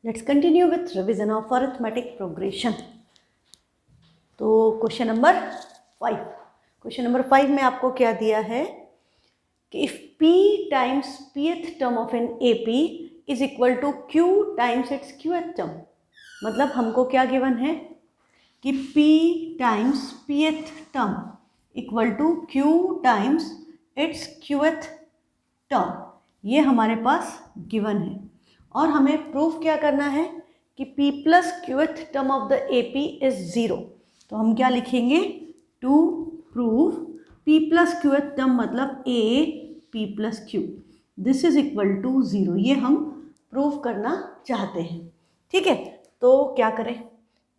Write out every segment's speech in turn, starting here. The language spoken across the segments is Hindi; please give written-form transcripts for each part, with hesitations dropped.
Let's continue with revision of arithmetic progression. तो क्वेश्चन नंबर 5 में आपको क्या दिया है कि if p times pth term of an AP is equal to q times its qth term, मतलब हमको क्या गिवन है कि p times pth term equal to q times its qth term, ये हमारे पास गिवन है और हमें प्रूफ क्या करना है कि p plus qth term of the AP is 0। तो हम क्या लिखेंगे, to prove p plus qth term मतलब a p plus q this is equal to 0, ये हम प्रूव करना चाहते हैं। ठीक है, तो क्या करें,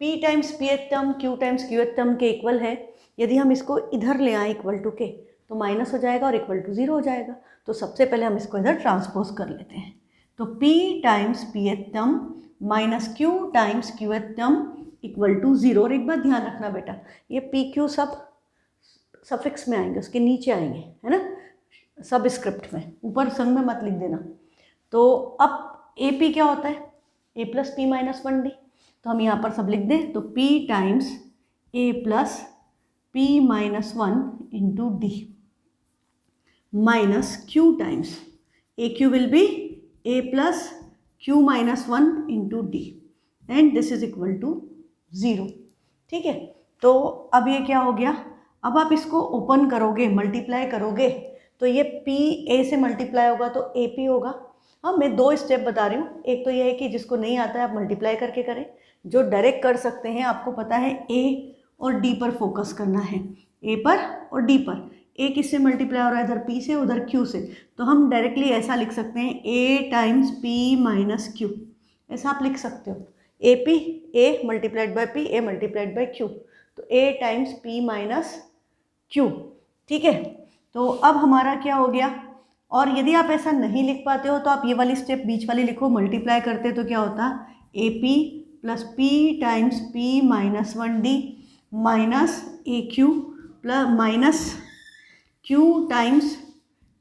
p times pth term q times qth term के इक्वल है। यदि हम इसको इधर ले आए इक्वल टू के तो माइनस हो जाएगा और इक्वल टू 0 हो जाएगा। तो सबसे पहले हम इसको इधर ट्रांसपोज कर लेते हैं। तो p times pth term minus q times qth term equal to 0। और एक बात ध्यान रखना बेटा, ये पी क्यू सब सफिक्स में आएंगे, उसके नीचे आएंगे, है ना, सब स्क्रिप्ट में, ऊपर संग में मत लिख देना। तो अब ए पी क्या होता है, ए प्लस पी माइनस 1d, तो हम यहाँ पर सब लिख दें। तो p times a plus p minus 1 into d minus q times a q will be a plus q minus 1 into D and this is equal to 0। ठीक है, तो अब ये क्या हो गया, अब आप इसको ओपन करोगे, मल्टीप्लाई करोगे तो ये p a से मल्टीप्लाई होगा तो ए पी होगा। हाँ, मैं 2 स्टेप बता रही हूँ, एक तो ये है कि जिसको नहीं आता है आप मल्टीप्लाई करके करें, जो डायरेक्ट कर सकते हैं आपको पता है a और d पर फोकस करना है, a पर और d पर। a किससे मल्टीप्लाई हो रहा है, इधर p से उधर q से, तो हम डायरेक्टली ऐसा लिख सकते हैं a times p minus q, ऐसा आप लिख सकते हो, A P A multiplied by P A multiplied by Q, तो ए टाइम्स पी माइनस क्यू। ठीक है, तो अब हमारा क्या हो गया, और यदि आप ऐसा नहीं लिख पाते हो तो आप ये वाली स्टेप बीच वाली लिखो, मल्टीप्लाई करते तो क्या होता, a p plus p times p minus 1d minus a q plus minus q times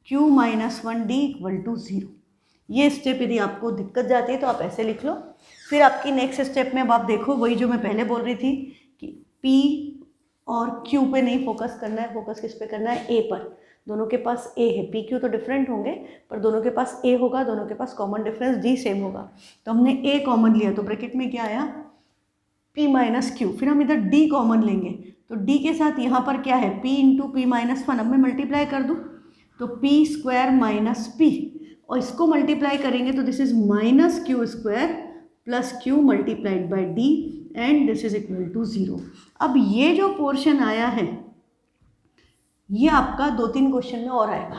q minus 1d equal to 0। ये स्टेप यदि आपको दिक्कत जाती है तो आप ऐसे लिख लो। फिर आपकी नेक्स्ट स्टेप में अब आप देखो, वही जो मैं पहले बोल रही थी कि P और Q पे नहीं फोकस करना है, फोकस किस पे करना है, A पर। दोनों के पास A है, P Q तो डिफरेंट होंगे पर दोनों के पास A होगा, दोनों के पास कॉमन डिफरेंस D सेम होगा। तो हमने A कॉमन लिया तो ब्रैकेट में क्या आया, P माइनस क्यू, फिर हम इधर D कॉमन लेंगे तो D के साथ यहाँ पर क्या है, P इंटू पी माइनस 1। अब मैं मल्टीप्लाई कर दूँ तो p स्क्वायर माइनस p, और इसको मल्टीप्लाई करेंगे तो this is minus q square plus q multiplied by d and this is equal to 0। अब ये जो पोर्शन आया है ये आपका 2-3 क्वेश्चन में और आएगा,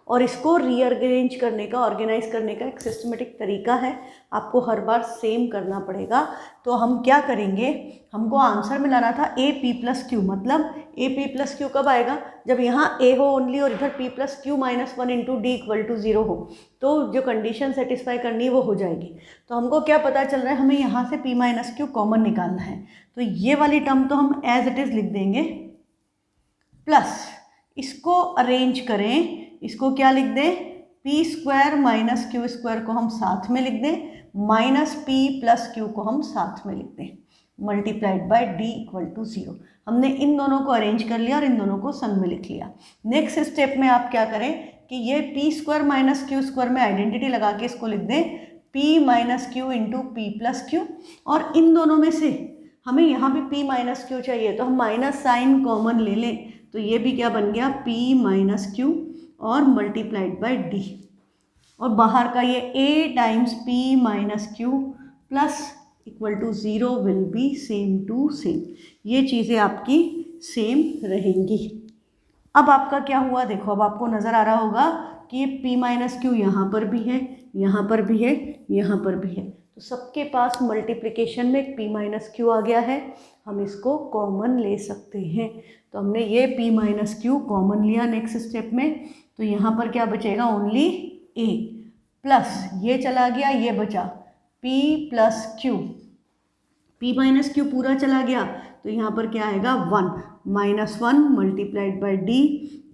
और इसको रीअरेंज करने का, ऑर्गेनाइज करने का एक सिस्टमेटिक तरीका है, आपको हर बार सेम करना पड़ेगा। तो हम क्या करेंगे, हमको आंसर में लाना था ए पी प्लस क्यू, मतलब ए पी प्लस क्यू कब आएगा, जब यहाँ ए हो ओनली और इधर p plus q minus 1 into D equal to 0 हो, तो जो कंडीशन सेटिस्फाई करनी है वो हो जाएगी। तो हमको क्या पता चल रहा है, हमें यहाँ से पी माइनस क्यू कॉमन निकालना है, तो ये वाली टर्म तो हम एज इट इज़ लिख देंगे, प्लस इसको अरेंज करें, इसको क्या लिख दें, P square minus q square को हम साथ में लिख दें, माइनस पी प्लस क्यू को हम साथ में लिख दें, multiplied by d equal to 0। हमने इन दोनों को अरेंज कर लिया और इन दोनों को संग में लिख लिया। नेक्स्ट स्टेप में आप क्या करें कि ये P square minus q square में आइडेंटिटी लगा के इसको लिख दें, P minus q into P plus q, और इन दोनों में से हमें यहाँ भी p माइनस क्यू चाहिए तो हम माइनस साइन कॉमन ले लें, तो ये भी क्या बन गया, p माइनस क्यू और मल्टीप्लाइड बाय d, और बाहर का ये a times p minus q plus equal to 0 will be same to same, ये चीज़ें आपकी सेम रहेंगी। अब आपका क्या हुआ देखो, अब आपको नज़र आ रहा होगा कि ये p माइनस क्यू यहाँ पर भी है, यहाँ पर भी है, यहाँ पर भी है, तो सबके पास मल्टीप्लिकेशन में एक p माइनस क्यू आ गया है, हम इसको कॉमन ले सकते हैं। तो हमने ये p माइनस क्यू कॉमन लिया नेक्स्ट स्टेप में, तो यहाँ पर क्या बचेगा, ओनली a प्लस ये चला गया, ये बचा p plus q, p minus q पूरा चला गया तो यहाँ पर क्या आएगा 1 minus 1 multiplied by d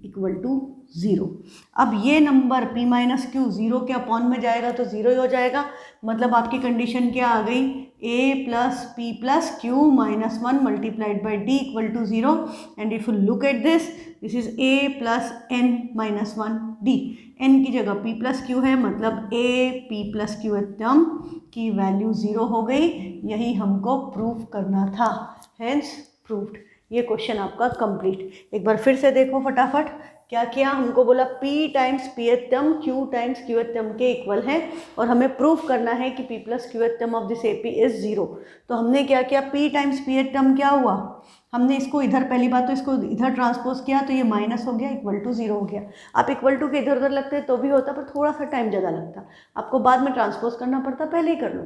equal to 0। अब ये नंबर p माइनस क्यू 0 के अपॉन में जाएगा तो 0 ही हो जाएगा, मतलब आपकी कंडीशन क्या आ गई, a plus p plus q minus 1 multiplied by d equal to 0। And if you look at this is a plus n minus 1 d। n की जगह p प्लस क्यू है, मतलब a p plus Q term की वैल्यू 0 हो गई। यही हमको प्रूव करना था, हेंस प्रूव्ड। ये क्वेश्चन आपका कंप्लीट। एक बार फिर से देखो फटाफट, क्या किया, हमको बोला p times P term q times q term के इक्वल है और हमें प्रूव करना है कि p plus Q term of this AP is 0। तो हमने क्या किया, p टाइम्स पी टर्म क्या हुआ, हमने इसको इधर, पहली बात तो इसको इधर ट्रांसपोज किया तो ये माइनस हो गया, इक्वल टू 0 हो गया। आप इक्वल टू के इधर उधर लगते तो भी होता, पर थोड़ा सा टाइम ज़्यादा लगता, आपको बाद में ट्रांसपोज करना पड़ता, पहले ही कर लो,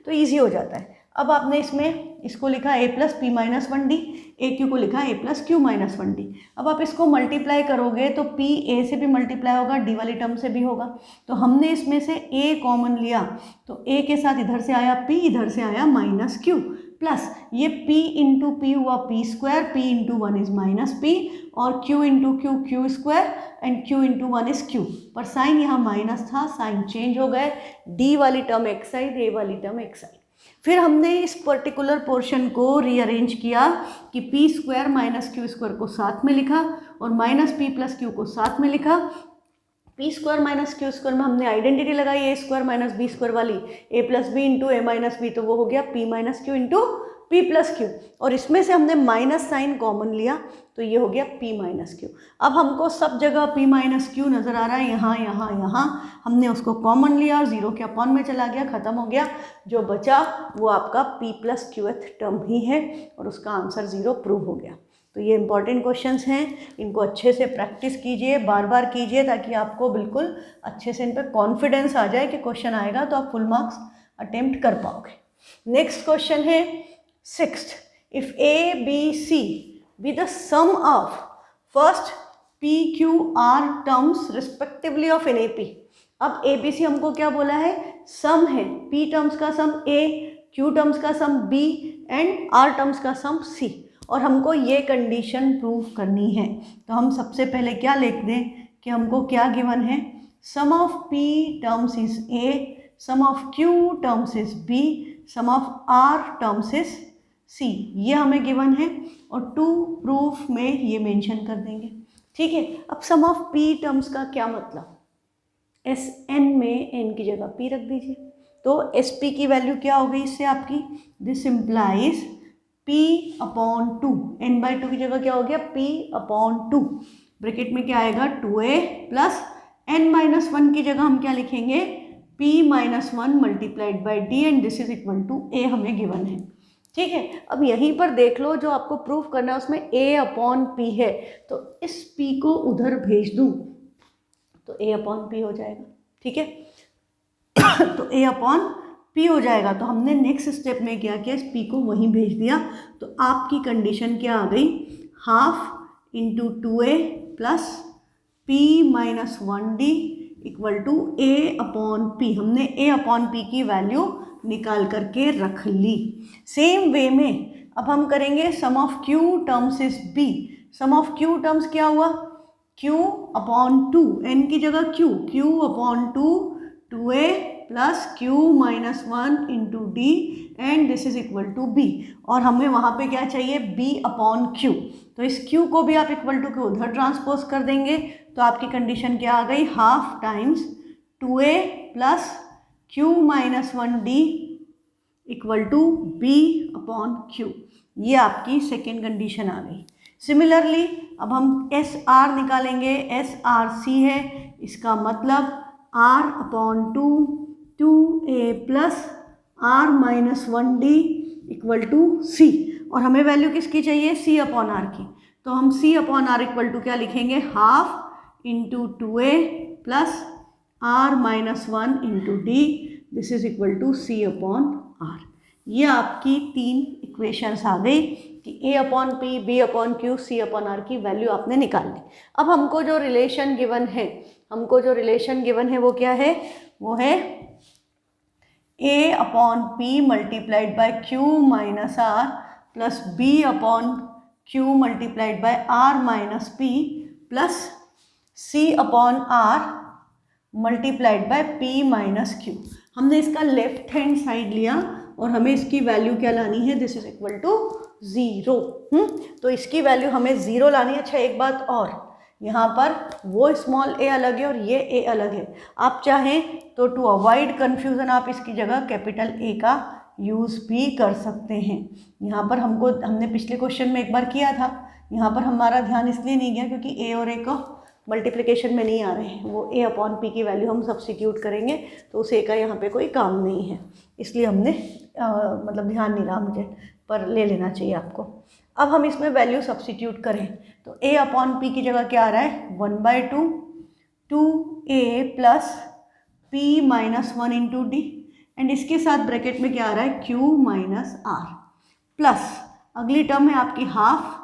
तो ईजी हो जाता है। अब आपने इसमें इसको लिखा a plus p minus 1d, A Q को लिखा a plus q minus 1d। अब आप इसको मल्टीप्लाई करोगे तो p a से भी मल्टीप्लाई होगा, d वाली टर्म से भी होगा। तो हमने इसमें से a कॉमन लिया तो a के साथ इधर से आया p, इधर से आया माइनस q, प्लस ये p इंटू पी हुआ p square, p into 1 is minus p, और q into Q Q square, and q into 1 is q। पर साइन यहाँ माइनस था, साइन चेंज हो गए, d वाली टर्म एक साइड, a वाली टर्म एक साइड। फिर हमने इस पर्टिकुलर पोर्शन को रीअरेंज किया कि p square minus q square को साथ में लिखा और माइनस p प्लस क्यू को साथ में लिखा। p square minus q square में हमने आइडेंटिटी लगाई a square minus b square वाली, a plus b into a minus b, तो वो हो गया p minus q into p plus q, और इसमें से हमने माइनस साइन कॉमन लिया तो ये हो गया p माइनस क्यू। अब हमको सब जगह p माइनस क्यू नज़र आ रहा है, यहाँ यहाँ यहाँ, हमने उसको कॉमन लिया और 0 के अपॉन में चला गया, ख़त्म हो गया। जो बचा वो आपका p प्लस क्यूथ टर्म ही है और उसका आंसर 0 प्रूव हो गया। तो ये इंपॉर्टेंट क्वेश्चंस हैं, इनको अच्छे से प्रैक्टिस कीजिए, बार बार कीजिए, ताकि आपको बिल्कुल अच्छे से इन पर कॉन्फिडेंस आ जाए कि क्वेश्चन आएगा तो आप फुल मार्क्स अटेम्प्ट कर पाओगे। नेक्स्ट क्वेश्चन है 6th, if a b c be the sum of first p q r terms respectively of an AP। अब a b c हमको क्या बोला है, सम है, p टर्म्स का सम a, q टर्म्स का सम b एंड r टर्म्स का सम c, और हमको ये कंडीशन प्रूव करनी है। तो हम सबसे पहले क्या लिख दें कि हमको क्या गिवन है, sum of p terms is a, sum of q terms is b, sum of r terms is c, ये हमें गिवन है और टू प्रूफ में ये मेंशन कर देंगे। ठीक है, अब सम ऑफ p टर्म्स का क्या मतलब, एस एन में n की जगह p रख दीजिए, तो एस पी की वैल्यू क्या हो गई इससे आपकी, this implies p upon 2, n by 2 की जगह क्या हो गया, p अपॉन 2, ब्रैकेट में क्या आएगा 2a प्लस n माइनस 1 की जगह हम क्या लिखेंगे, p minus 1 multiplied by d, and this is equal to a हमें गिवन है। ठीक है, अब यहीं पर देख लो, जो आपको प्रूफ करना है उसमें a अपॉन p है, तो इस p को उधर भेज दूँ तो a अपॉन p हो जाएगा। ठीक है तो a अपॉन p हो जाएगा। तो हमने नेक्स्ट स्टेप में क्या किया, इस p को वहीं भेज दिया, तो आपकी कंडीशन क्या आ गई, half into 2a plus p minus 1d equal to a upon p। हमने a अपॉन p की वैल्यू निकाल करके रख ली। सेम वे में अब हम करेंगे sum of q terms is b। Sum of q terms क्या हुआ, q अपॉन 2, n की जगह q upon 2, 2a plus q minus 1 into d, and this is equal to b, और हमें वहाँ पे क्या चाहिए, b अपॉन q। तो इस q को भी आप इक्वल टू के उधर ट्रांसपोज कर देंगे, तो आपकी कंडीशन क्या आ गई, half times 2a plus q minus 1d equal to b upon q। ये आपकी सेकेंड कंडीशन आ गई। सिमिलरली अब हम एस आर निकालेंगे, एस आर सी है, इसका मतलब r upon 2, 2a plus r minus 1d equal to c, और हमें वैल्यू किसकी चाहिए, c अपॉन r की। तो हम c upon r equal to क्या लिखेंगे, half into 2a plus r minus 1 into d, this is equal to c upon r। ये आपकी तीन इक्वेशंस आ गई कि a upon p, b upon q, c upon r की वैल्यू आपने निकाल ली। अब हमको जो रिलेशन गिवन है वो क्या है, वो है a upon p multiplied by q minus r plus b upon q multiplied by r minus p plus C upon R multiplied by P minus Q। हमने इसका लेफ्ट हैंड साइड लिया और हमें इसकी वैल्यू क्या लानी है, दिस इज इक्वल टू 0। तो इसकी वैल्यू हमें 0 लानी है। अच्छा एक बात और, यहाँ पर वो स्मॉल a अलग है और ये a अलग है। आप चाहें तो टू अवॉइड कन्फ्यूज़न आप इसकी जगह कैपिटल A का यूज़ भी कर सकते हैं। यहाँ पर हमने पिछले क्वेश्चन में एक बार किया था, यहाँ पर हमारा ध्यान इसलिए नहीं गया क्योंकि a और a को मल्टीप्लिकेशन में नहीं आ रहे हैं, वो a अपॉन p की वैल्यू हम सब्स्टिट्यूट करेंगे तो उस a का यहाँ पे कोई काम नहीं है, इसलिए हमने मतलब ध्यान नहीं रहा मुझे, पर ले लेना चाहिए आपको। अब हम इसमें वैल्यू सब्स्टिट्यूट करें तो a अपॉन p की जगह क्या आ रहा है, 1/2 2a plus p minus 1 into D, and इसके साथ ब्रैकेट में क्या आ रहा है, q माइनस r प्लस अगली टर्म है आपकी half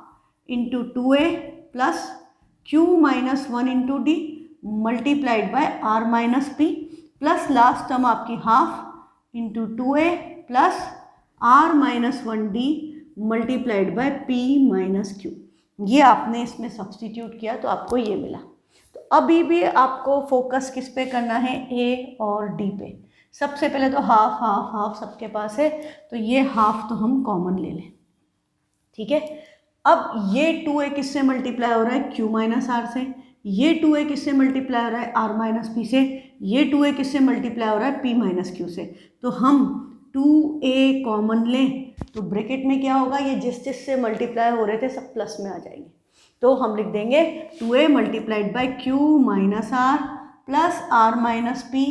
into 2a plus q minus 1 into d multiplied by r minus p plus last term आपकी half into 2a plus r minus 1d multiplied by p minus q। ये आपने इसमें सब्स्टिट्यूट किया तो आपको ये मिला। तो अभी भी आपको फोकस किस पे करना है, a और d पे। सबसे पहले तो हाफ हाफ हाफ सबके पास है तो ये हाफ तो हम कॉमन ले लें, ठीक है। अब ये 2a किससे मल्टीप्लाई हो रहा है, q माइनस r से, ये 2a किससे मल्टीप्लाई हो रहा है, r माइनस p से, ये 2a किससे मल्टीप्लाई हो रहा है, p माइनस q से। तो हम 2a कॉमन लें तो ब्रैकेट में क्या होगा, ये जिस से मल्टीप्लाई हो रहे थे सब प्लस में आ जाएंगे। तो हम लिख देंगे 2a multiplied by q minus r plus r minus p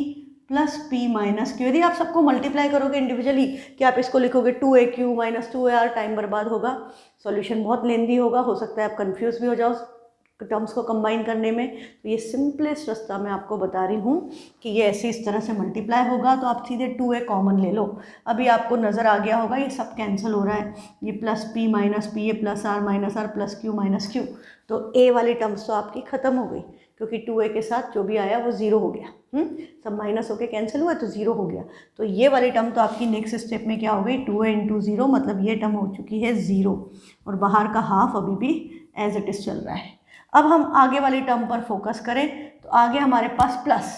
plus p minus q। यदि आप सबको मल्टीप्लाई करोगे इंडिविजुअली कि आप इसको लिखोगे 2aq माइनस 2ar, टाइम बर्बाद होगा, सॉल्यूशन बहुत लेंदी होगा, हो सकता है आप कंफ्यूज भी हो जाओ टर्म्स को कंबाइन करने में। तो ये सिंपलेस्ट रास्ता मैं आपको बता रही हूँ कि ये ऐसे इस तरह से मल्टीप्लाई होगा। तो आप सीधे 2a कॉमन ले लो। अभी आपको नज़र आ गया होगा ये सब कैंसिल हो रहा है, ये प्लस p माइनस p, ये plus r minus r plus q minus q। तो a वाली टर्म्स तो आपकी ख़त्म हो गई क्योंकि 2a के साथ जो भी आया वो 0 हो गया। सब माइनस होके कैंसिल हुआ तो 0 हो गया। तो ये वाली टर्म तो आपकी नेक्स्ट स्टेप में क्या हो गई, 2a इंटू 0, मतलब ये टर्म हो चुकी है 0 और बाहर का हाफ अभी भी एज इट इज़ चल रहा है। अब हम आगे वाली टर्म पर फोकस करें तो आगे हमारे पास प्लस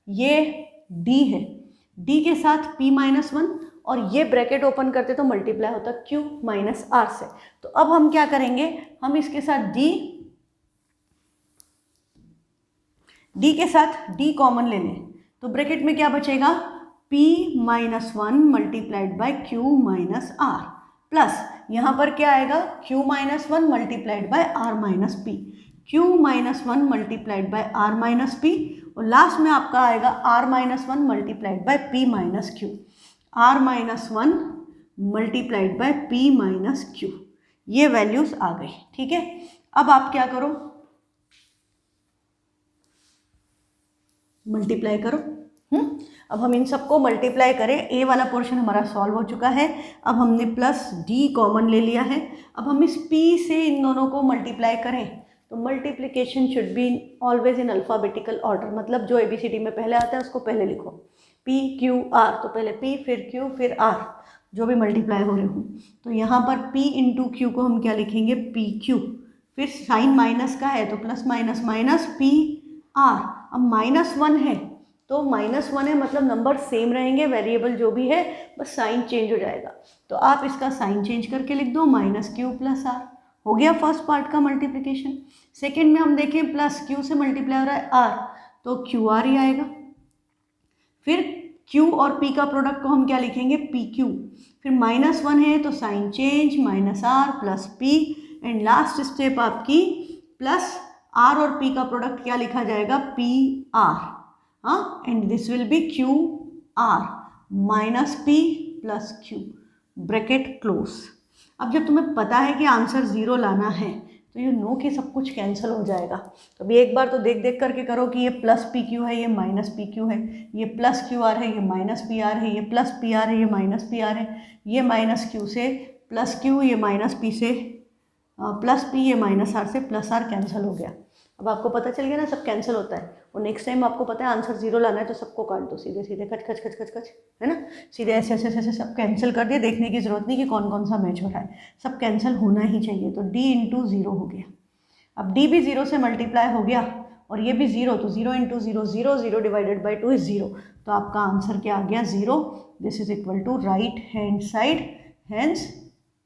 ये d है, d के साथ p माइनस 1 और ये ब्रैकेट ओपन करते तो मल्टीप्लाई होता q माइनस r से। तो अब हम क्या करेंगे, हम इसके साथ d के साथ d कॉमन ले लें तो ब्रैकेट में क्या बचेगा, p minus 1 multiplied by q minus r plus यहाँ पर क्या आएगा, q minus 1 multiplied by r minus p, q minus 1 multiplied by r minus p और लास्ट में आपका आएगा r minus 1 multiplied by p minus q, r minus 1 multiplied by p minus q। ये वैल्यूज आ गई, ठीक है। अब आप क्या करो, मल्टीप्लाई करो। अब हम इन सबको मल्टीप्लाई करें, a वाला पोर्शन हमारा सॉल्व हो चुका है। अब हमने प्लस d कॉमन ले लिया है। अब हम इस p से इन दोनों को मल्टीप्लाई करें तो multiplication should be always in alphabetical order, मतलब जो ABCD में पहले आता है उसको पहले लिखो, p q r, तो पहले p फिर q फिर r, जो भी मल्टीप्लाई हो रहे हो। तो यहाँ पर p इंटू क्यू को हम क्या लिखेंगे, पी क्यू, फिर साइन माइनस का है तो plus minus minus p r। अब -1 है तो -1 है मतलब नंबर सेम रहेंगे, वेरिएबल जो भी है बस साइन चेंज हो जाएगा। तो आप इसका साइन चेंज करके लिख दो -q प्लस r। हो गया फर्स्ट पार्ट का मल्टीप्लिकेशन। सेकेंड में हम देखें प्लस q से मल्टीप्लाई हो रहा है r तो QR ही आएगा। फिर q और p का प्रोडक्ट को हम क्या लिखेंगे, PQ। फिर -1 है तो sign change -r plus p and last step आपकी प्लस r और p का प्रोडक्ट क्या लिखा जाएगा, PR, हाँ, and this will be QR minus p plus q, bracket close. अब जब तुम्हें पता है कि आंसर 0 लाना है तो यू नो कि सब कुछ कैंसिल हो जाएगा। तो अभी एक बार तो देख देख करके करो कि ये प्लस PQ है, ये माइनस PQ है, ये प्लस QR है, ये माइनस PR है, ये प्लस PR है, ये माइनस PR है, ये माइनस Q से प्लस Q, ये माइनस P से प्लस P, ये माइनस R से प्लस R कैंसिल हो गया। अब आपको पता चल गया ना सब कैंसिल होता है। और नेक्स्ट टाइम आपको पता है आंसर 0 लाना है तो सबको काट दो सीधे सीधे, खच खच खच खच खच, है ना, सीधे ऐसे ऐसे ऐसे सब कैंसिल कर दिए। देखने की ज़रूरत नहीं कि कौन कौन सा मैच हो रहा है, सब कैंसिल होना ही चाहिए। तो d इंटू 0 हो गया। अब d भी 0 से मल्टीप्लाई हो गया और ये भी 0, तो 0 इंटू 0 0, 0 डिवाइडेड बाई 2 इज 0। तो आपका आंसर क्या आ गया 0। This is equal to right hand side, hence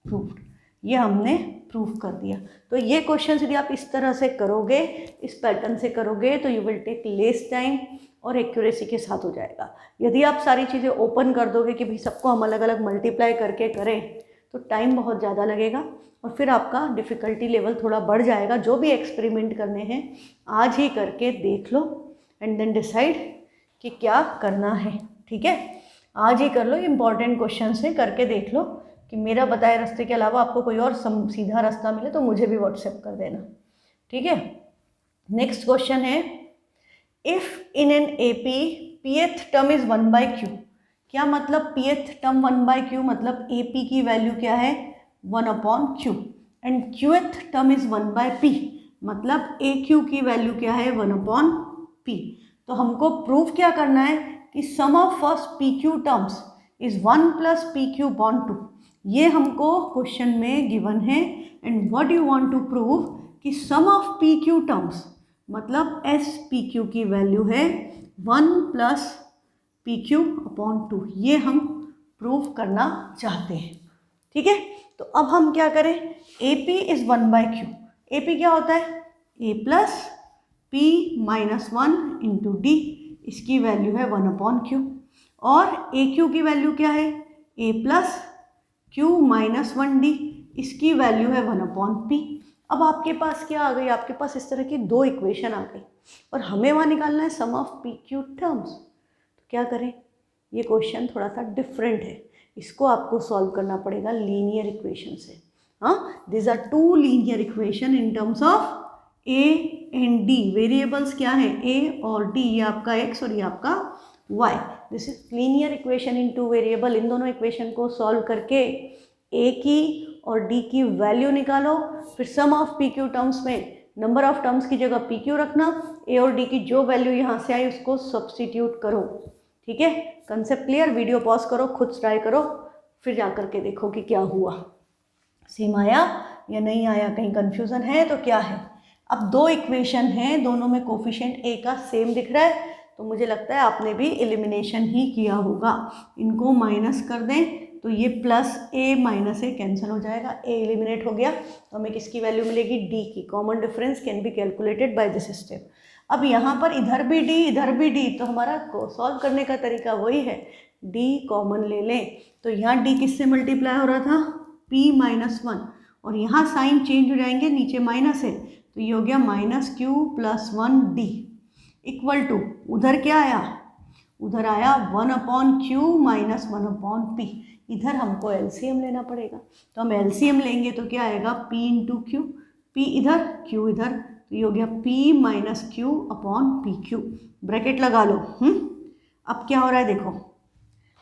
proved. ये हमने प्रूव कर दिया। तो ये क्वेश्चन यदि आप इस तरह से करोगे, इस पैटर्न से करोगे, तो you will take less time और एक्यूरेसी के साथ हो जाएगा। यदि आप सारी चीज़ें ओपन कर दोगे कि भाई सबको हम अलग अलग मल्टीप्लाई करके करें, तो टाइम बहुत ज़्यादा लगेगा और फिर आपका डिफ़िकल्टी लेवल थोड़ा बढ़ जाएगा। जो भी एक्सपेरिमेंट करने हैं आज ही करके देख लो एंड देन डिसाइड कि क्या करना है। ठीक है, आज ही कर लो, इम्पॉर्टेंट क्वेश्चन है, करके देख लो कि मेरा बताए रास्ते के अलावा आपको कोई और सीधा रास्ता मिले तो मुझे भी व्हाट्सएप कर देना। ठीक है, नेक्स्ट क्वेश्चन है, if in an AP pth term is 1/q। क्या मतलब pth टर्म 1/q? मतलब AP की वैल्यू क्या है 1/q and qth term is 1/p, मतलब AQ की वैल्यू क्या है 1/p। तो हमको प्रूव क्या करना है कि sum of first PQ terms is 1 + PQ / 2। ये हमको क्वेश्चन में गिवन है and what you want to prove कि सम ऑफ PQ टर्म्स मतलब SPQ की वैल्यू है 1 + PQ / 2। ये हम प्रूव करना चाहते हैं। ठीक है, तो अब हम क्या करें, AP इज 1/q। AP क्या होता है A + P - 1 × D, इसकी वैल्यू है 1/q। और AQ की वैल्यू क्या है A + Q - 1D, इसकी वैल्यू है 1/p। अब आपके पास क्या आ गई, आपके पास इस तरह की दो इक्वेशन आ गई और हमें वहाँ निकालना है सम ऑफ PQ टर्म्स। तो क्या करें, ये क्वेश्चन थोड़ा सा डिफरेंट है, इसको आपको सॉल्व करना पड़ेगा लीनियर इक्वेशन से। हाँ, this are two linear equation in terms of A and D। Variables क्या है A और D, ये आपका x और ये आपका y। This is linear equation in two variable. इन दोनों इक्वेशन को सॉल्व करके A की और D की वैल्यू निकालो, फिर सम ऑफ PQ टर्म्स में नंबर ऑफ टर्म्स की जगह PQ रखना, A और D की जो वैल्यू यहाँ से आई उसको सब्स्टिट्यूट करो। ठीक है, कंसेप्ट क्लियर? वीडियो पॉज करो, खुद ट्राई करो, फिर जा कर के देखो कि क्या हुआ, सेम आया या नहीं आया, कहीं कंफ्यूजन है तो क्या है। अब दो इक्वेशन हैं, दोनों में कोफिशिएंट A का सेम दिख रहा है, तो मुझे लगता है आपने भी एलिमिनेशन ही किया होगा। इनको माइनस कर दें तो ये +A - A कैंसिल हो जाएगा, A एलिमिनेट हो गया, तो हमें किसकी वैल्यू मिलेगी D की। Common difference can be calculated by this step. अब यहाँ पर इधर भी D इधर भी D, तो हमारा सॉल्व करने का तरीका वही है, D कॉमन ले लें। तो यहाँ D किससे मल्टीप्लाई हो रहा था P - 1, और यहाँ साइन चेंज हो जाएंगे, नीचे माइनस है, तो ये हो गया -Q + 1D इक्वल टू, उधर क्या आया, उधर आया 1/q - 1/p। इधर हमको LCM लेना पड़ेगा, तो हम LCM लेंगे तो क्या आएगा P × Q, P इधर Q इधर, तो ये हो गया P - Q/PQ। ब्रैकेट लगा लो। अब क्या हो रहा है देखो,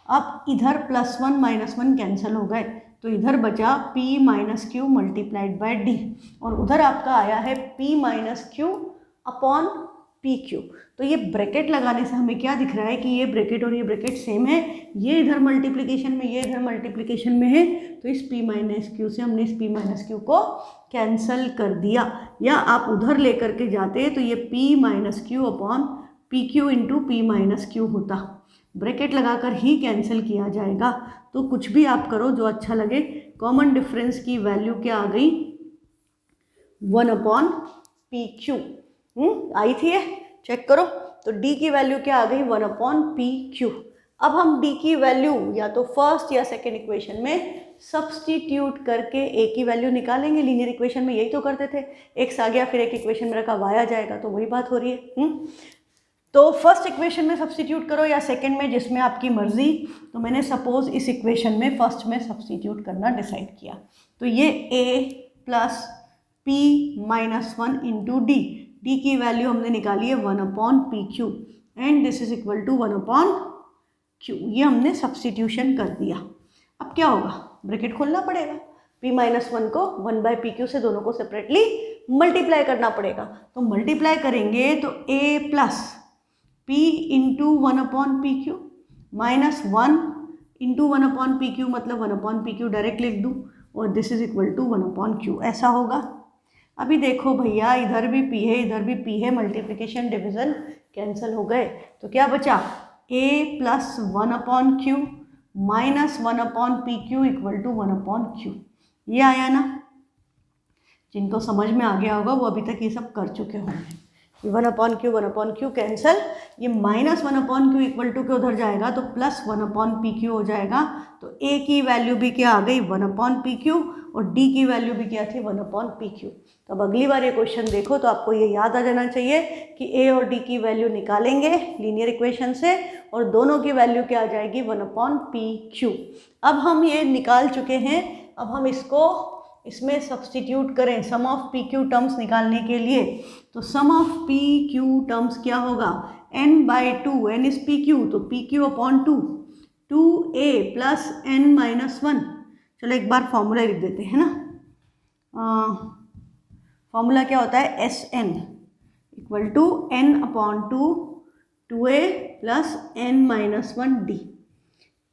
अब इधर +1 - 1 कैंसिल हो गए, तो इधर बचा P - Q × D, और उधर आपका आया है P - Q/PQ। तो ये ब्रैकेट लगाने से हमें क्या दिख रहा है कि ये ब्रैकेट और ये ब्रैकेट सेम है, ये इधर मल्टीप्लिकेशन में, ये इधर मल्टीप्लिकेशन में है, तो इस P - Q से हमने इस P - Q को कैंसिल कर दिया। या आप उधर लेकर के जाते तो ये P - Q/PQ × P - Q होता, ब्रैकेट लगाकर ही कैंसिल किया जाएगा। तो कुछ भी आप करो जो अच्छा लगे। कॉमन डिफरेंस की वैल्यू क्या आ गई 1/PQ। आई थी, ये चेक करो। तो D की वैल्यू क्या आ गई 1/PQ। अब हम D की वैल्यू या तो फर्स्ट या सेकेंड इक्वेशन में सब्स्टिट्यूट करके A की वैल्यू निकालेंगे। लीनियर इक्वेशन में यही तो करते थे, x आ गया फिर एक इक्वेशन में रखा y आ जाएगा, तो वही बात हो रही है। तो फर्स्ट इक्वेशन में सब्स्टिट्यूट करो या सेकंड में, जिसमें आपकी मर्जी। तो मैंने सपोज इस इक्वेशन में फर्स्ट में सब्स्टिट्यूट करना डिसाइड किया, तो ये A + P - 1 × D, D की वैल्यू हमने निकाली है 1/PQ and this is equal to 1/Q। ये हमने सब्स्टिट्यूशन कर दिया। अब क्या होगा, ब्रैकेट खोलना पड़ेगा, P - 1 को 1/PQ से दोनों को सेपरेटली मल्टीप्लाई करना पड़ेगा। तो मल्टीप्लाई करेंगे तो A + P × 1/PQ -1 × 1/PQ, मतलब 1/PQ डायरेक्ट लिख दूँ, और this is equal to 1/Q, ऐसा होगा। अभी देखो भैया, इधर भी p है इधर भी p है, मल्टीप्लिकेशन डिवीज़न कैंसिल हो गए, तो क्या बचा a plus 1/q minus 1/pq equal to 1/q। ये आया ना? जिनको समझ में आ गया होगा वो अभी तक ये सब कर चुके होंगे। ये 1/q कैंसिल, ये माइनस 1/q इक्वल टू के उधर जाएगा तो प्लस 1/pq हो जाएगा। तो a की वैल्यू भी क्या आ गई 1/pq और d की वैल्यू भी क्या थी 1/pq। तो अब अगली बार ये क्वेश्चन देखो तो आपको ये याद आ जाना चाहिए कि a और d की वैल्यू निकालेंगे लीनियर इक्वेशन से और दोनों की वैल्यू क्या आ जाएगी 1/pq। अब हम ये निकाल चुके हैं, अब हम इसको इसमें सब्स्टिट्यूट करें sum of p q terms निकालने के लिए। तो sum of p q terms क्या होगा n/2, n is p q तो p q upon 2a plus n-1। चलो एक बार फॉर्मूला लिख देते हैं ना। फॉर्मूला क्या होता है Sn equal to n/2 2a plus n-1d।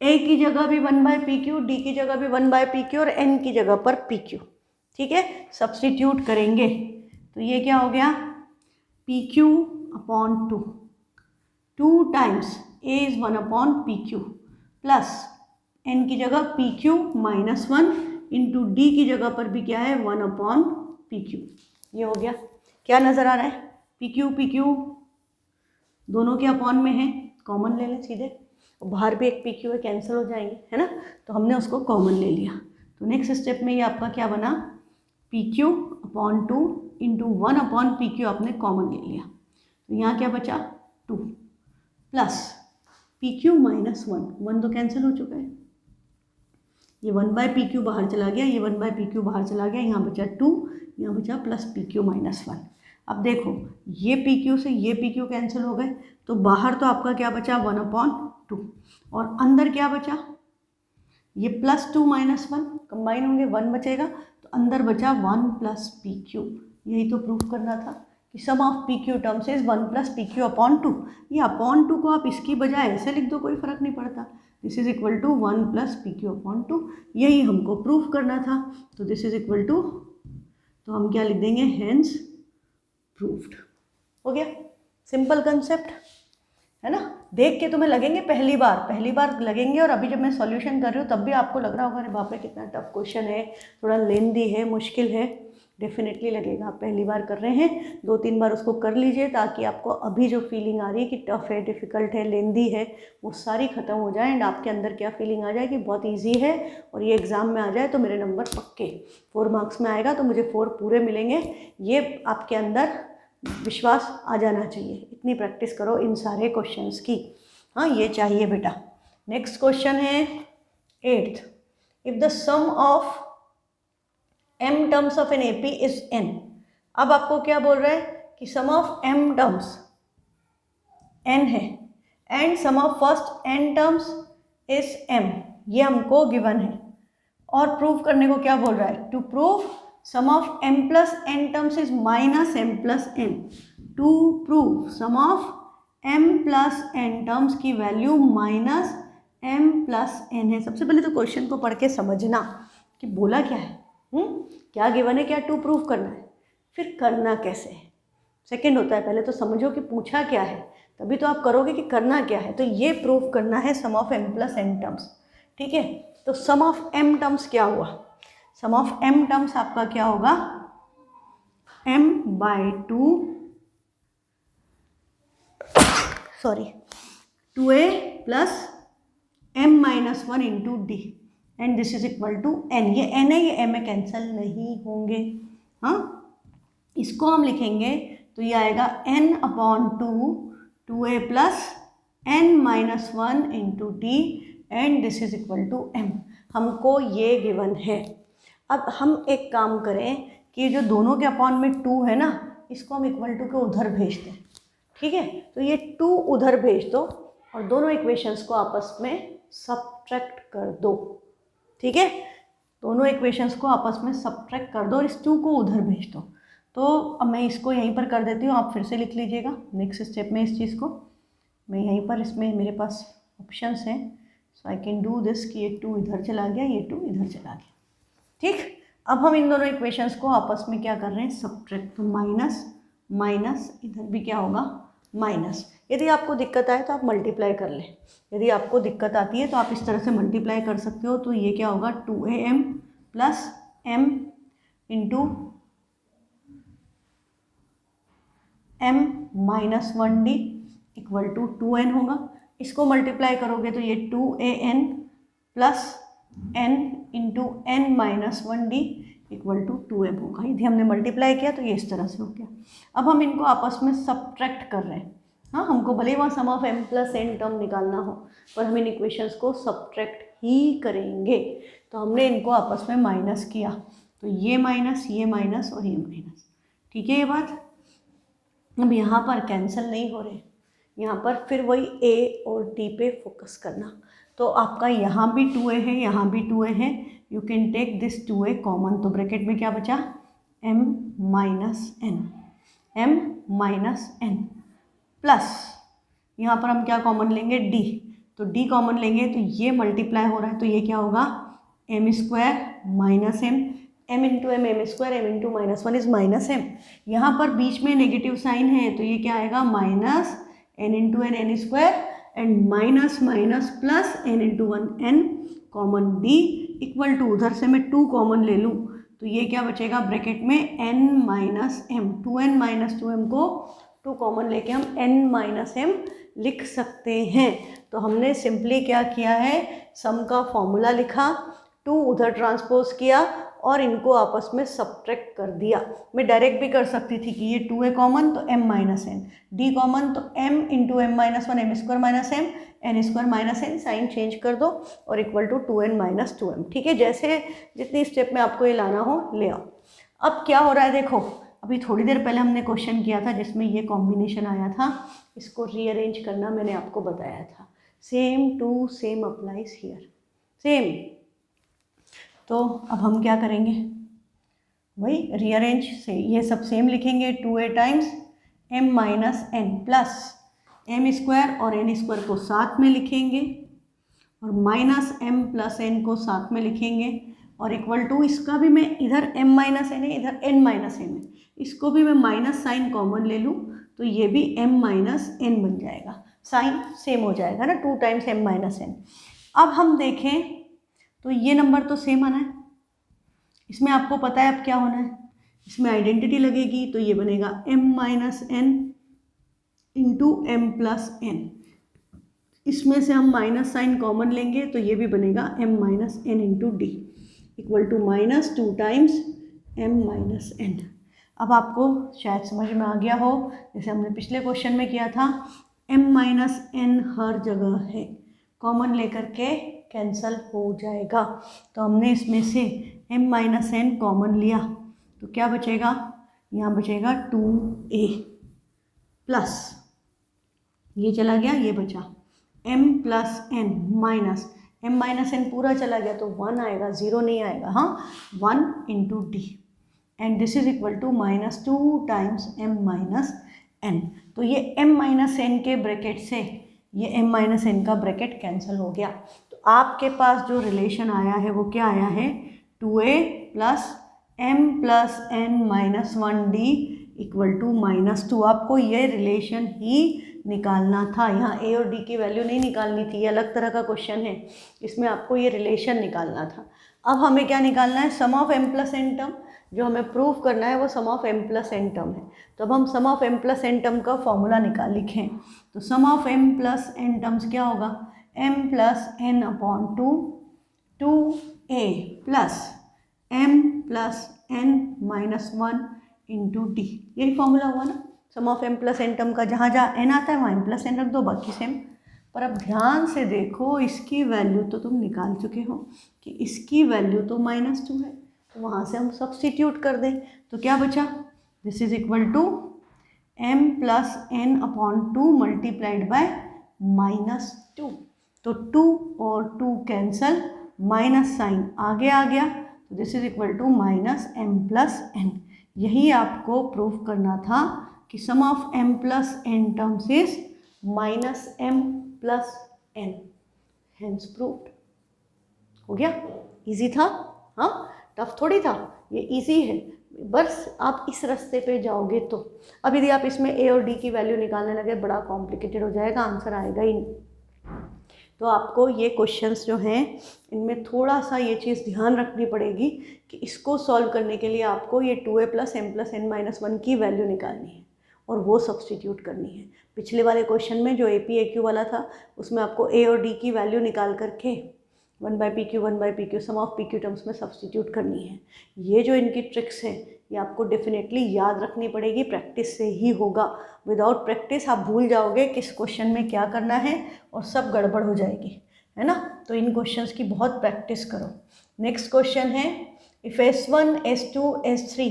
a की जगह भी 1/pq, d की जगह भी 1/pq और n की जगह पर pq। ठीक है, सब्स्टिट्यूट करेंगे तो ये क्या हो गया pq upon 2 times a is 1/pq plus n की जगह pq माइनस 1 इंटू d की जगह पर भी क्या है 1/pq। ये हो गया। क्या नज़र आ रहा है pq दोनों के अपॉन में है, कॉमन ले लें सीधे, और बाहर भी एक pq है, कैंसिल हो जाएंगे है ना, तो हमने उसको कॉमन ले लिया। तो नेक्स्ट स्टेप में ये आपका क्या बना pq अपॉन 2 इंटू 1/pq आपने कॉमन ले लिया। तो यहाँ क्या बचा 2 प्लस pq माइनस 1 तो कैंसिल हो चुका है, ये 1/pq बाहर चला गया, ये 1/pq बाहर चला गया, यहाँ बचा 2, यहाँ बचा प्लस pq माइनस 1। अब देखो ये pq से ये pq कैंसिल हो गए तो बाहर तो आपका क्या बचा 1/2 और अंदर क्या बचा ये प्लस 2 माइनस 1 कंबाइन होंगे 1 बचेगा, तो अंदर बचा 1 प्लस pq। यही तो प्रूफ करना था कि sum of pq terms is 1 plus pq upon 2। ये अपॉन 2 को आप इसकी बजाय ऐसे लिख दो, कोई फर्क नहीं पड़ता। This is equal to 1 plus pq upon 2, यही हमको प्रूफ करना था। तो दिस इज इक्वल टू, तो हम क्या लिख देंगे हेंस प्रूव्ड। हो गया, सिंपल कंसेप्ट है ना। देख के तुम्हें लगेंगे पहली बार लगेंगे, और अभी जब मैं सॉल्यूशन कर रही हूँ तब भी आपको लग रहा होगा अरे बाप रे कितना टफ क्वेश्चन है, थोड़ा लेंदी है, मुश्किल है। डेफिनेटली लगेगा, आप पहली बार कर रहे हैं, 2-3 बार उसको कर लीजिए ताकि आपको अभी जो फीलिंग आ रही है कि टफ है, डिफ़िकल्ट है, लेंदी है, वो सारी ख़त्म हो जाए एंड आपके अंदर क्या फीलिंग आ जाए कि बहुत ईजी है और ये एग्ज़ाम में आ जाए तो मेरे नंबर पक्के 4 मार्क्स में आएगा तो मुझे 4 पूरे मिलेंगे। ये आपके अंदर विश्वास आ जाना चाहिए। इतनी प्रैक्टिस करो इन सारे क्वेश्चंस की। हाँ, ये चाहिए बेटा। नेक्स्ट क्वेश्चन है 8th। If the sum of m terms of an AP is n। अब आपको क्या बोल रहा है कि sum of m terms n है and sum of first n terms is m, ये हमको गिवन है। और प्रूव करने को क्या बोल रहा है, to prove sum of m plus n terms is minus m plus n। To prove sum of m plus n terms की value minus m plus n है। सबसे पहले तो क्वेश्चन को पढ़ के समझना कि बोला क्या है, क्या गिवन है, क्या टू प्रूव करना है, फिर करना कैसे है। सेकंड होता है पहले तो समझो कि पूछा क्या है, तभी तो आप करोगे कि करना क्या है। तो ये प्रूव करना है sum of m plus n terms. ठीक है, तो सम ऑफ m टर्म्स क्या हुआ, सम ऑफ m टर्म्स आपका क्या होगा m/2 2a plus m-1 into D and this is equal to n। ये n है, ये m में कैंसिल नहीं होंगे। हाँ, इसको हम लिखेंगे तो ये आएगा n/2 2a plus n-1 into D and this is equal to m। हमको ये गिवन है। अब हम एक काम करें कि जो दोनों के अपॉन में 2 है ना, इसको हम इक्वल टू के उधर भेज दें। ठीक है, तो ये 2 उधर भेज दो और दोनों इक्वेशंस को आपस में सब्ट्रैक्ट कर दो। ठीक है, दोनों इक्वेशंस को आपस में सब्ट्रैक्ट कर दो और इस 2 को उधर भेज दो। तो अब मैं इसको यहीं पर कर देती हूँ, आप फिर से लिख लीजिएगा नेक्स्ट स्टेप में। इस चीज़ को मैं यहीं पर, इसमें मेरे पास ऑप्शंस हैं, सो आई कैन डू दिस कि ये 2 इधर चला गया, ये 2 इधर चला गया। ठीक, अब हम इन दोनों इक्वेशंस को आपस में क्या कर रहे हैं, सब्ट्रैक्ट। तो माइनस माइनस, इधर भी क्या होगा, माइनस। यदि आपको दिक्कत आए तो आप मल्टीप्लाई कर लें, यदि आपको दिक्कत आती है तो आप इस तरह से मल्टीप्लाई कर सकते हो। तो ये क्या होगा, 2am plus m into m minus 1d equal to 2n होगा। इसको मल्टीप्लाई करोगे तो ये 2an plus n into n minus 1d equal to 2m होगा। यदि हमने मल्टीप्लाई किया तो ये इस तरह से हो गया। अब हम इनको आपस में सब्ट्रैक्ट कर रहे हैं। हाँ, हमको भले ही वहाँ sum of m plus n term निकालना हो, पर हम इन इक्वेशंस को सब्ट्रैक्ट ही करेंगे। तो हमने इनको आपस में माइनस किया, तो ये माइनस और ये माइनस। ठीक है ये बात। अब यहाँ पर कैंसिल नहीं हो रहे, यहाँ पर फिर वही a और d पे फोकस करना। तो आपका यहाँ भी 2a है, यहाँ भी 2a है। You can take this 2a common. तो ब्रैकेट में क्या बचा, m माइनस n प्लस यहाँ पर हम क्या कॉमन लेंगे, d। तो d कॉमन लेंगे तो ये मल्टीप्लाई हो रहा है, तो ये क्या होगा, m square minus m into m square, m into minus 1 is minus m। यहाँ पर बीच में नेगेटिव साइन है तो ये क्या आएगा, minus n into n square and minus minus plus n into 1 n common d equal to, उधर से मैं 2 कॉमन ले लूँ तो ये क्या बचेगा ब्रैकेट में n minus m। 2n minus 2m को 2 कॉमन लेके हम n माइनस m लिख सकते हैं। तो हमने सिंपली क्या किया है, सम का फॉर्मूला लिखा, 2 उधर ट्रांसपोज किया और इनको आपस में सब्ट्रैक्ट कर दिया। मैं डायरेक्ट भी कर सकती थी कि ये 2a कॉमन तो m minus n, d common तो m into m minus 1 m square minus m, n square minus n, sign change कर दो और equal to 2n minus 2m। ठीक है, जैसे जितनी स्टेप में आपको ये लाना हो ले आओ। अब क्या हो रहा है देखो, अभी थोड़ी देर पहले हमने क्वेश्चन किया था जिसमें ये कॉम्बिनेशन आया था, इसको रीअरेंज करना मैंने आपको बताया था। Same to same applies here, same. तो अब हम क्या करेंगे, वही रीअरेंज से ये सब सेम लिखेंगे। 2a times m minus n plus m square और n स्क्वायर को साथ में लिखेंगे और माइनस m प्लस n को साथ में लिखेंगे और इक्वल टू, इसका भी मैं इधर m माइनस n है, इधर n माइनस m है, इसको भी मैं माइनस साइन कॉमन ले लूँ तो ये भी m माइनस n बन जाएगा, साइन सेम हो जाएगा ना, 2 टाइम्स m माइनस n। अब हम देखें तो ये नंबर तो सेम आना है, इसमें आपको पता है अब क्या होना है, इसमें आइडेंटिटी लगेगी तो ये बनेगा m minus n into M plus n। इसमें से हम माइनस साइन कॉमन लेंगे तो ये भी बनेगा m minus n into D equal to minus 2 times m minus n। अब आपको शायद समझ में आ गया हो, जैसे हमने पिछले क्वेश्चन में किया था, m माइनस n हर जगह है, कॉमन लेकर के कैंसल हो जाएगा। तो हमने इसमें से m माइनस n कॉमन लिया तो क्या बचेगा, यहाँ बचेगा 2a प्लस ये चला गया, ये बचा m plus n minus m minus n पूरा चला गया तो 1 आएगा, 0 नहीं आएगा। हाँ, 1 into D and this is equal to minus 2 times m minus n। तो ये m माइनस n के ब्रैकेट से ये m माइनस n का ब्रैकेट कैंसिल हो गया। तो आपके पास जो रिलेशन आया है वो क्या आया है, 2a plus m plus n minus 1d equal to minus 2। आपको ये रिलेशन ही निकालना था, यहाँ a और d की वैल्यू नहीं निकालनी थी, ये अलग तरह का क्वेश्चन है, इसमें आपको ये रिलेशन निकालना था। अब हमें क्या निकालना है, sum of m plus n term, जो हमें प्रूव करना है वो sum of m plus n term है। तो अब हम sum of m plus n term का फॉर्मूला लिखें। तो sum of m plus n terms क्या होगा, m plus n upon 2a plus m plus n minus 1 into d, यही फॉर्मूला हुआ ना sum of m plus n term का। जहाँ जहाँ n आता है वहाँ m प्लस n रख दो, बाकी सेम। पर अब ध्यान से देखो, इसकी वैल्यू तो तुम निकाल चुके हो कि इसकी वैल्यू तो -2 है, तो वहाँ से हम सब्स्टिट्यूट कर दें तो क्या बचा, this is equal to m plus n upon 2 multiplied by -2। तो 2 और 2 कैंसल, माइनस साइन आगे आ गया तो this is equal to minus m plus n। यही आपको प्रूव करना था कि sum of m plus n terms is minus m plus n, hence proved. हो गया, इजी था। हाँ, टफ थोड़ी था, ये इजी है, बस आप इस रास्ते पे जाओगे तो। अब यदि आप इसमें ए और डी की वैल्यू निकालने लगे, बड़ा कॉम्प्लिकेटेड हो जाएगा, आंसर आएगा ही नहीं। तो आपको ये क्वेश्चंस जो हैं इनमें थोड़ा सा ये चीज़ ध्यान रखनी पड़ेगी कि इसको सॉल्व करने के लिए आपको ये 2a + m + n-1 की वैल्यू निकालनी है और वो सब्स्टिट्यूट करनी है। पिछले वाले क्वेश्चन में जो AP-AQ वाला था उसमें आपको a और d की वैल्यू निकाल करके 1/pq 1/pq sum of pq terms में सब्स्टिट्यूट करनी है। ये जो इनकी ट्रिक्स हैं ये आपको डेफिनेटली याद रखनी पड़ेगी, प्रैक्टिस से ही होगा। विदाउट प्रैक्टिस आप भूल जाओगे किस क्वेश्चन में क्या करना है और सब गड़बड़ हो जाएगी, है ना। तो इन क्वेश्चंस की बहुत प्रैक्टिस करो। नेक्स्ट क्वेश्चन है, if S1 S2 S3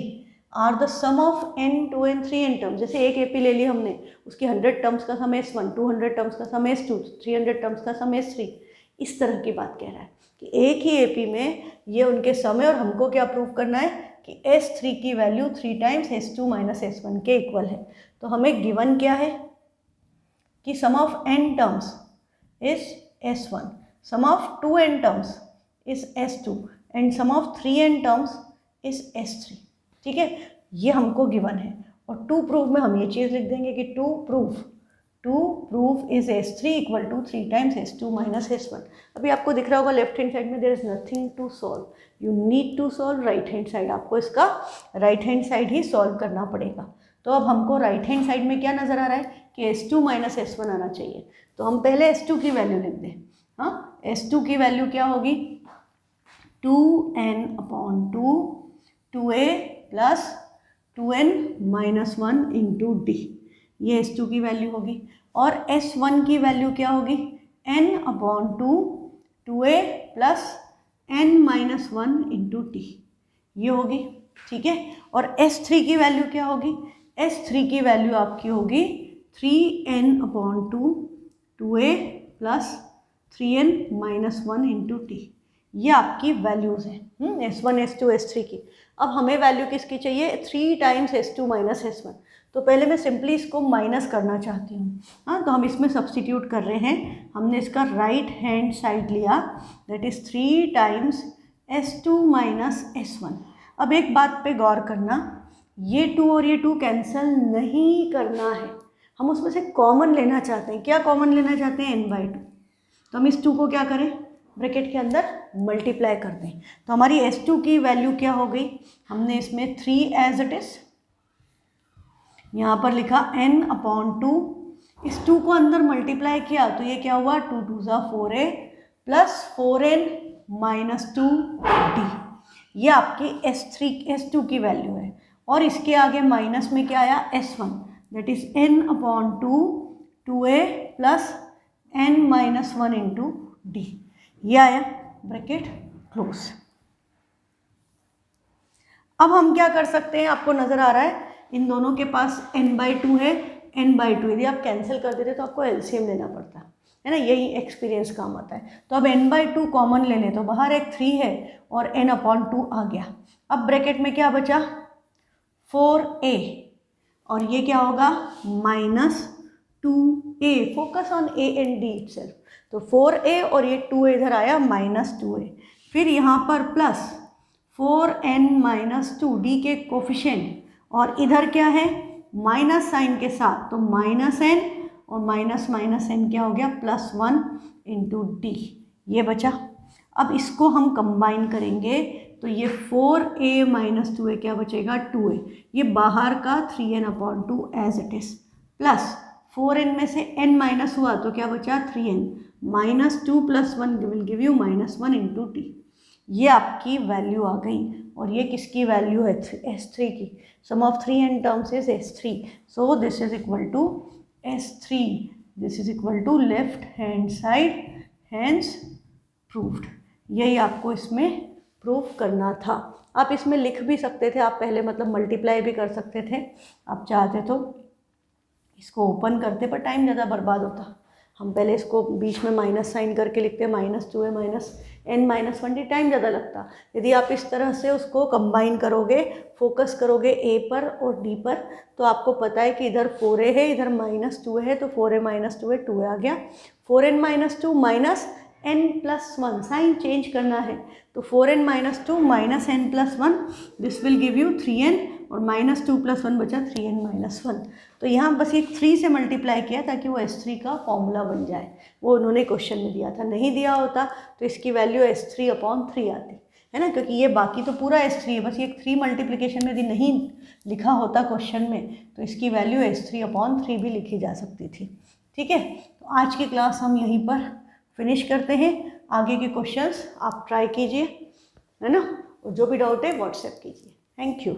are the sum of n2 and 3n terms. जैसे एक AP ले ली हमने, उसकी 100 टर्म्स का सम S1, 200 टर्म्स का सम S2, 300 टर्म्स का सम S3। इस तरह की बात कह रहा है कि एक ही AP में ये उनके सम है और हमको क्या प्रूव करना है कि S3 की वैल्यू 3 टाइम्स S2 - S1 के इक्वल है। तो हमें गिवन क्या है कि sum of n terms is S1, sum of 2n terms is S2 and sum of 3n terms is S3। ठीक है, ये हमको गिवन है। और टू प्रूफ में हम ये चीज़ लिख देंगे कि to proof is S3 = 3 times S2 - S1। अभी आपको दिख रहा होगा लेफ्ट हैंड साइड में there is nothing to solve, you need to solve right hand side. आपको इसका राइट हैंड साइड ही सॉल्व करना पड़ेगा। तो अब हमको राइट हैंड साइड में क्या नज़र आ रहा है कि S2 - S1 आना चाहिए। तो हम पहले S2 की वैल्यू लिख दें। हाँ, S2 की वैल्यू क्या होगी, 2n/2 2a + 2n-1 × d, ये S2 की वैल्यू होगी। और S1 की वैल्यू क्या होगी, n/2 2a + n-1 × d, ये होगी। ठीक है, और S3 की वैल्यू क्या होगी, S3 की वैल्यू आपकी होगी 3n/2 2a + 3n-1 × d। ये आपकी वैल्यूज़ हैं S1 S2 S3 की। अब हमें वैल्यू किसकी चाहिए, 3 टाइम्स S2 - S1। तो पहले मैं सिंपली इसको माइनस करना चाहती हूँ। हाँ, तो हम इसमें सब्स्टिट्यूट कर रहे हैं। हमने इसका राइट हैंड साइड लिया, that is 3 times S2 - S1। अब एक बात पे गौर करना, ये 2 और ये 2 कैंसिल नहीं करना है, हम उसमें से कॉमन लेना चाहते हैं। क्या कॉमन लेना चाहते हैं, n/2। तो हम इस 2 को क्या करें, ब्रैकेट के अंदर मल्टीप्लाई कर दें। तो हमारी S2 की वैल्यू क्या हो गई, हमने इसमें 3 एज इट इज़ यहाँ पर लिखा n/2, इस 2 को अंदर मल्टीप्लाई किया तो ये क्या हुआ, 2 2 4a + 4n - 2d। ये आपकी S2 की वैल्यू है। और इसके आगे माइनस में क्या आया, S1, that is n/2 2a + n-1 × d, ये आया, ब्रैकेट क्लोज। अब हम क्या कर सकते हैं, आपको नज़र आ रहा है इन दोनों के पास n/2 है, n/2 यदि आप कैंसिल कर देते तो आपको LCM लेना पड़ता है ना, यही एक्सपीरियंस काम आता है। तो अब n/2 कॉमन ले लें तो बाहर एक 3 है और n/2 आ गया। अब ब्रैकेट में क्या बचा, 4a, और ये क्या होगा, -2a। Focus on a and d itself. तो 4a और ये 2a इधर आया, -2a। फिर यहाँ पर प्लस 4n - 2d के कोफिशिएंट, और इधर क्या है, माइनस साइन के साथ, तो -n और -n क्या हो गया, +1 × d, ये बचा। अब इसको हम कंबाइन करेंगे तो ये 4a - 2a क्या बचेगा, 2a। ये बाहर का 3n/2 as it is, plus 4n में से n माइनस हुआ तो क्या बचा, 3n -2 + 1 will give you -1 × d। ये आपकी वैल्यू आ गई। और ये किसकी वैल्यू है, S3 की। Sum of 3n terms is S3, so this is equal to S3, this is equal to left hand side, hence proved. यही आपको इसमें प्रूव करना था। आप इसमें लिख भी सकते थे, आप पहले मतलब मल्टीप्लाई भी कर सकते थे, आप चाहते तो इसको ओपन करते, पर टाइम ज़्यादा बर्बाद होता। हम पहले इसको बीच में माइनस साइन करके लिखते, -2a - n-1d, टाइम ज़्यादा लगता। यदि आप इस तरह से उसको कंबाइन करोगे, फोकस करोगे a पर और d पर, तो आपको पता है कि इधर 4a है, इधर -2a है, तो 4a - 2a 2a आ गया। 4n - 2 - n+1, साइन चेंज करना है तो 4n - 2 - n+1, this will give you 3n और -2 + 1 बचा 3n - 1। तो यहाँ बस ये 3 से मल्टीप्लाई किया ताकि वो S3 का फॉर्मूला बन जाए, वो उन्होंने क्वेश्चन में दिया था। नहीं दिया होता तो इसकी वैल्यू S3/3 आती है ना, क्योंकि ये बाकी तो पूरा S3 है, बस ये 3 मल्टीप्लिकेशन में यदि नहीं लिखा होता क्वेश्चन में तो इसकी वैल्यू S3/3 भी लिखी जा सकती थी। ठीक है, तो आज की क्लास हम यहीं पर फिनिश करते हैं। आगे के क्वेश्चंस आप ट्राई कीजिए, है ना, और जो भी डाउट है व्हाट्सएप कीजिए। Thank you.